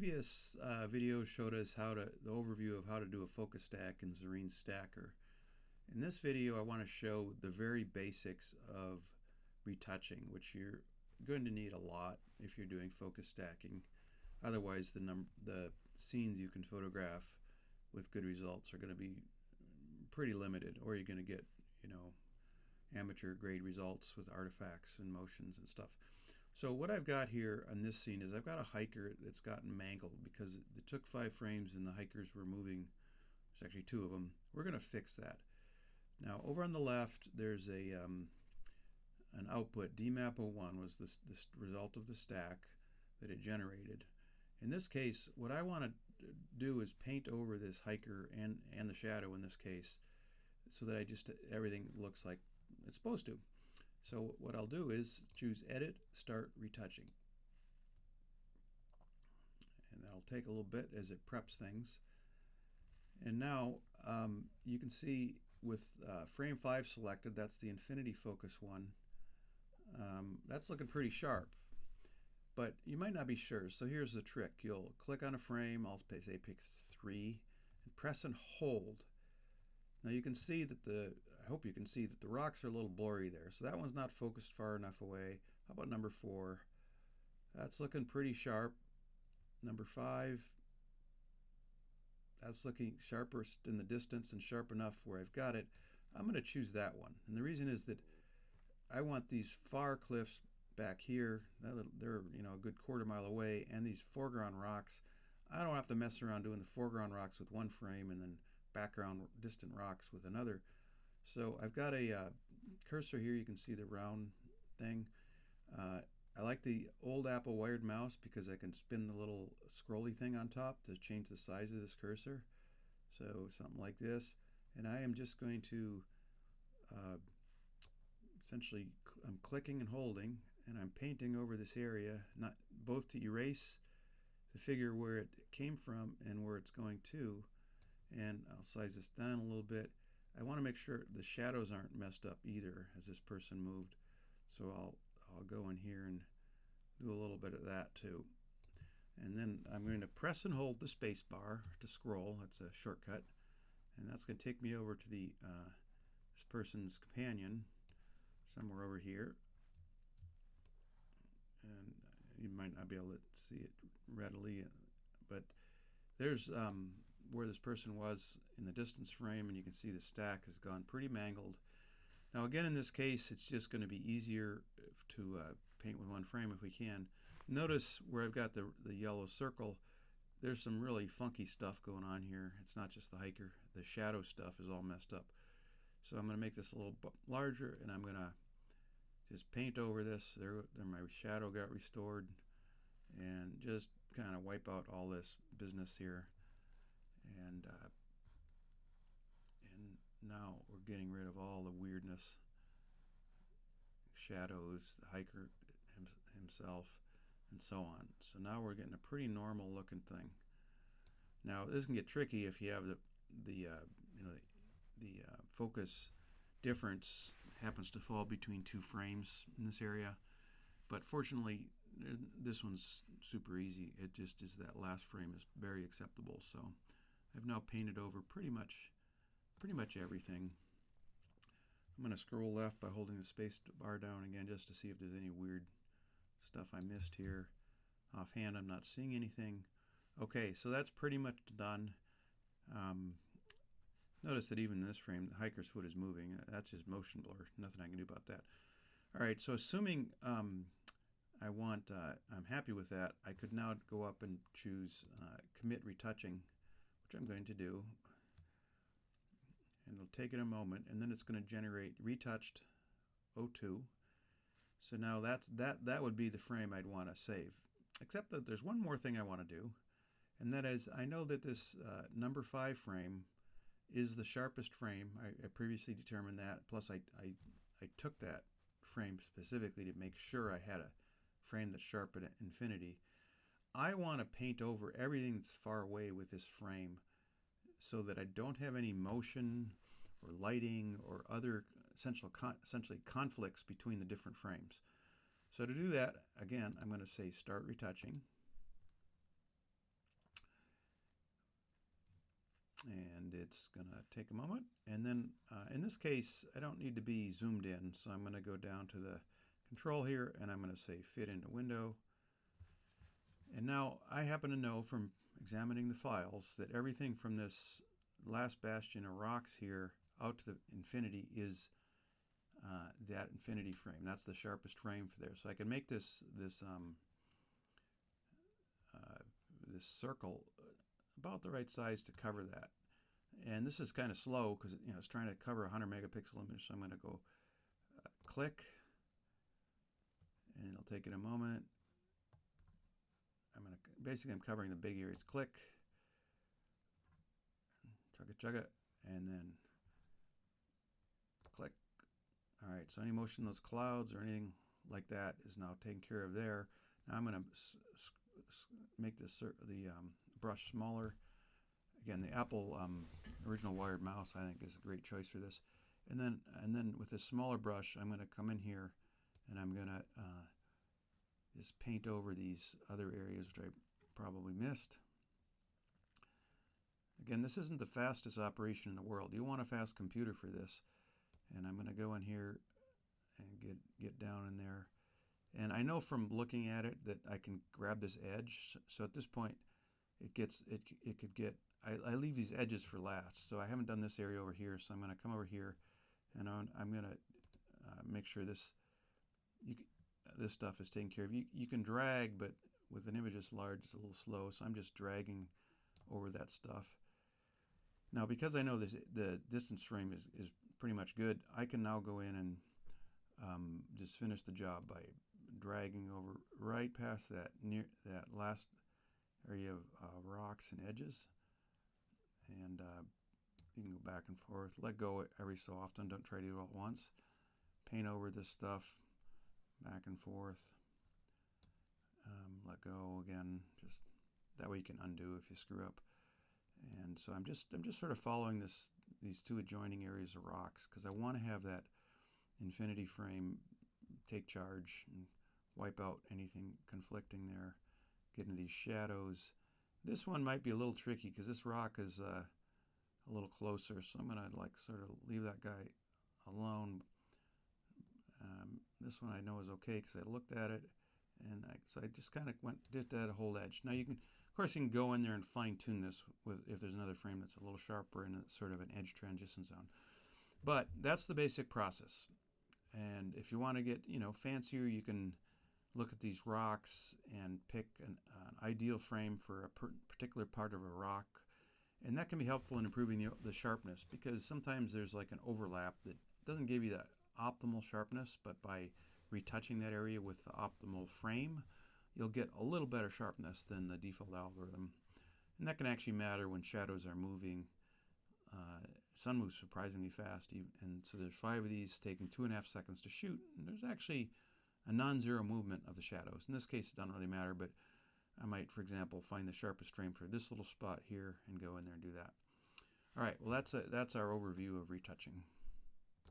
Previous video showed us the overview of how to do a focus stack in Zerene Stacker. In this video I want to show the very basics of retouching, which you're going to need a lot if you're doing focus stacking. Otherwise the scenes you can photograph with good results are going to be pretty limited, or you're going to get, amateur grade results with artifacts and motions and stuff. So what I've got here on this scene is I've got a hiker that's gotten mangled because it took 5 frames and the hikers were moving. There's actually 2 of them. We're going to fix that. Now over on the left there's an output. DMAP01 was this result of the stack that it generated. In this case, what I want to do is paint over this hiker and the shadow in this case, so that everything looks like it's supposed to. So what I'll do is choose Edit, Start Retouching. And that'll take a little bit as it preps things. And now you can see with frame 5 selected, that's the infinity focus one. That's looking pretty sharp. But you might not be sure, so here's the trick. You'll click on a frame, I'll say pick 3, and press and hold. Now you can see that I hope you can see that the rocks are a little blurry there. So that one's not focused far enough away. How about number 4? That's looking pretty sharp. Number 5, that's looking sharper in the distance and sharp enough where I've got it. I'm going to choose that one. And the reason is that I want these far cliffs back here. They're a good quarter mile away, and these foreground rocks, I don't have to mess around doing the foreground rocks with one frame and then background distant rocks with another. So I've got a cursor here. You can see the round thing. I like the old Apple wired mouse because I can spin the little scrolly thing on top to change the size of this cursor. So something like this. And I am just going to essentially, I'm clicking and holding, and I'm painting over this area, not both to erase the figure where it came from and where it's going to. And I'll size this down a little bit. I want to make sure the shadows aren't messed up either as this person moved. So I'll go in here and do a little bit of that too. And then I'm going to press and hold the space bar to scroll. That's a shortcut. And that's going to take me over to this person's companion somewhere over here. And you might not be able to see it readily, but there's where this person was in the distance frame, and you can see the stack has gone pretty mangled. Now again, in this case, it's just going to be easier to paint with one frame if we can. Notice where I've got the yellow circle, there's some really funky stuff going on here. It's not just the hiker. The shadow stuff is all messed up. So I'm going to make this a little larger, and I'm going to just paint over this. There my shadow got restored, and just kind of wipe out all this business here. And now we're getting rid of all the weirdness, shadows, the hiker himself, and so on. So now we're getting a pretty normal looking thing. Now this can get tricky if you have the focus difference happens to fall between 2 frames in this area. But fortunately, this one's super easy. It just is that last frame is very acceptable. So I've now painted over pretty much everything. I'm going to scroll left by holding the space bar down again just to see if there's any weird stuff I missed here. Offhand, I'm not seeing anything. Okay, so that's pretty much done. Notice that even in this frame, the hiker's foot is moving. That's just motion blur. Nothing I can do about that. All right, so assuming I'm happy with that, I could now go up and choose Commit Retouching, which I'm going to do. And it'll take it a moment, and then it's going to generate retouched 02. So now that would be the frame I'd want to save. Except that there's one more thing I want to do, and that is I know that this number 5 frame is the sharpest frame. I previously determined that. Plus I took that frame specifically to make sure I had a frame that's sharp at infinity. I want to paint over everything that's far away with this frame so that I don't have any motion or lighting or other essentially conflicts between the different frames. So to do that, again, I'm going to say Start Retouching. and it's going to take a moment. And then in this case, I don't need to be zoomed in, so I'm going to go down to the control here, and I'm going to say fit into window. And now I happen to know from examining the files that everything from this last bastion of rocks here out to the infinity is that infinity frame. That's the sharpest frame for there. So I can make this circle about the right size to cover that. And this is kind of slow because it's trying to cover a 100 megapixel image. So I'm going to go click, and it'll take it a moment. Basically I'm covering the big areas. Click, chugga, and then click. All right, so any motion in those clouds or anything like that is now taken care of there. Now I'm going to make the brush smaller. Again, the Apple original wired mouse I think is a great choice for this. And then with this smaller brush, I'm going to come in here and I'm going to just paint over these other areas which I probably missed. Again, this isn't the fastest operation in the world. You want a fast computer for this. And I'm going to go in here and get down in there. And I know from looking at it that I can grab this edge. So at this point, it could get. I leave these edges for last. So I haven't done this area over here. So I'm going to come over here, and I'm going to make sure this stuff is taken care of. You can drag, but with an image this large, it's a little slow. So I'm just dragging over that stuff. Now, because I know the distance frame is pretty much good, I can now go in and just finish the job by dragging over right past that last area of rocks and edges, and you can go back and forth, let go every so often, don't try to do it all at once, paint over this stuff back and forth, let go again, just that way you can undo if you screw up. And so I'm just sort of following these two adjoining areas of rocks because I want to have that infinity frame take charge and wipe out anything conflicting there. Get into these shadows. This one might be a little tricky because this rock is a little closer, so I'm going to sort of leave that guy alone. This one I know is okay because I looked at it, and so I just kind of did that whole edge. Now of course you can go in there and fine tune this if there's another frame that's a little sharper and it's sort of an edge transition zone. But that's the basic process. And if you want to get fancier, you can look at these rocks and pick an ideal frame for a particular part of a rock, and that can be helpful in improving the sharpness, because sometimes there's like an overlap that doesn't give you that optimal sharpness, but by retouching that area with the optimal frame, you'll get a little better sharpness than the default algorithm. And that can actually matter when shadows are moving. Sun moves surprisingly fast, and so there's 5 of these taking 2.5 seconds to shoot, and there's actually a non-zero movement of the shadows. In this case, it doesn't really matter, but I might, for example, find the sharpest frame for this little spot here and go in there and do that. All right, well, that's our overview of retouching.